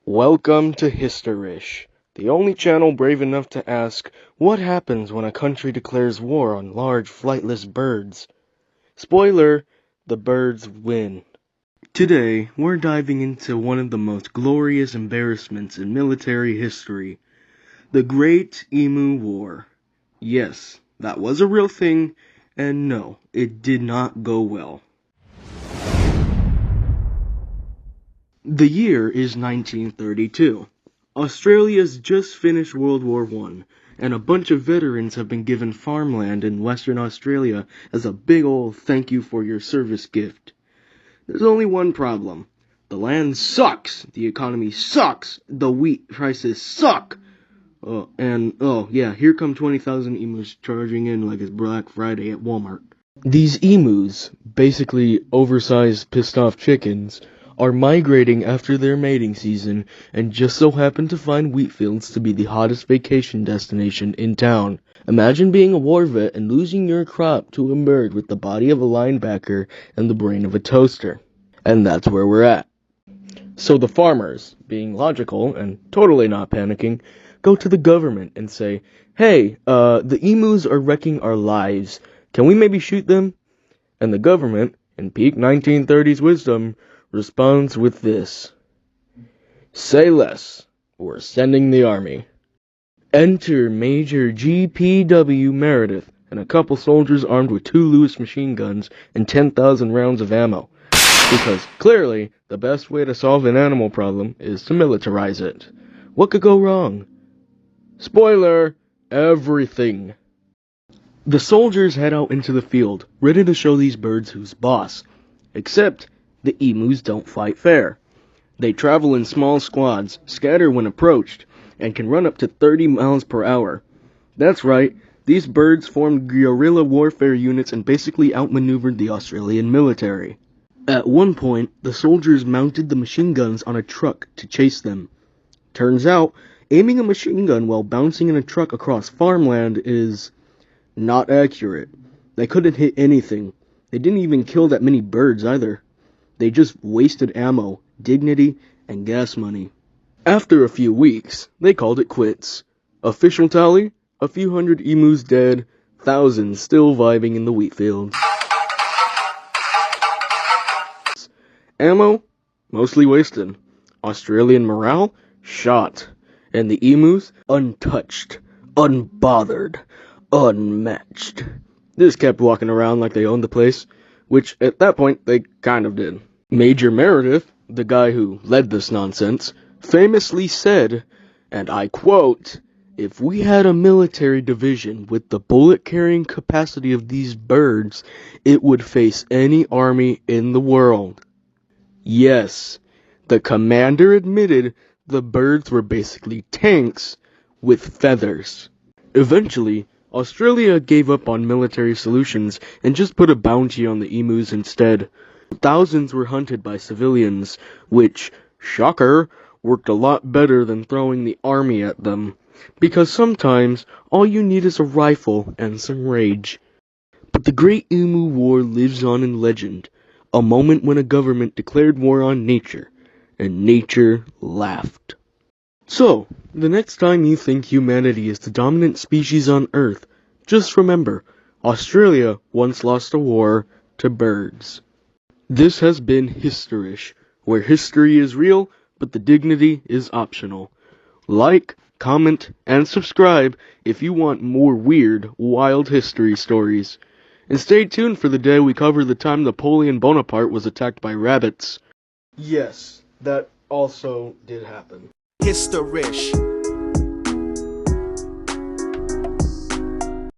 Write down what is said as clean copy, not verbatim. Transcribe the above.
Welcome to Historish, the only channel brave enough to ask, what happens when a country declares war on large flightless birds? Spoiler, the birds win. Today, we're diving into one of the most glorious embarrassments in military history, the Great Emu War. Yes, that was a real thing, and no, it did not go well. The year is 1932. Australia's just finished World War I, and a bunch of veterans have been given farmland in Western Australia as a big ol' thank you for your service gift. There's only one problem. The land sucks, the economy sucks, the wheat prices suck. Here come 20,000 emus charging in like it's Black Friday at Walmart. These emus, basically oversized pissed off chickens, are migrating after their mating season and just so happen to find wheat fields to be the hottest vacation destination in town. Imagine being a war vet and losing your crop to a bird with the body of a linebacker and the brain of a toaster. And that's where we're at. So the farmers, being logical and totally not panicking, go to the government and say, hey, the emus are wrecking our lives. Can we maybe shoot them? And the government, in peak 1930s wisdom, responds with this: say less, we're sending the army. Enter Major G.P.W. Meredith and a couple soldiers armed with 2 Lewis machine guns and 10,000 rounds of ammo. Because clearly, the best way to solve an animal problem is to militarize it. What could go wrong? Spoiler, everything. The soldiers head out into the field, ready to show these birds who's boss. Except, the emus don't fight fair. They travel in small squads, scatter when approached, and can run up to 30 miles per hour. That's right, these birds formed guerrilla warfare units and basically outmaneuvered the Australian military. At one point, the soldiers mounted the machine guns on a truck to chase them. Turns out, aiming a machine gun while bouncing in a truck across farmland is not accurate. They couldn't hit anything. They didn't even kill that many birds either. They just wasted ammo, dignity, and gas money. After a few weeks, they called it quits. Official tally? A few hundred emus dead, thousands still vibing in the wheat fields. Ammo? Mostly wasted. Australian morale? Shot. And the emus? Untouched, unbothered, unmatched. They just kept walking around like they owned the place, which at that point they kind of did. Major Meredith, the guy who led this nonsense, famously said, and I quote, "If we had a military division with the bullet-carrying capacity of these birds, it would face any army in the world." Yes, the commander admitted the birds were basically tanks with feathers. Eventually, Australia gave up on military solutions and just put a bounty on the emus instead. Thousands were hunted by civilians, which, shocker, worked a lot better than throwing the army at them. Because sometimes, all you need is a rifle and some rage. But the Great Emu War lives on in legend, a moment when a government declared war on nature, and nature laughed. So, the next time you think humanity is the dominant species on Earth, just remember, Australia once lost a war to birds. This has been Historish, where history is real, but the dignity is optional. Like, comment, and subscribe if you want more weird, wild history stories. And stay tuned for the day we cover the time Napoleon Bonaparte was attacked by rabbits. Yes, that also did happen. Historish.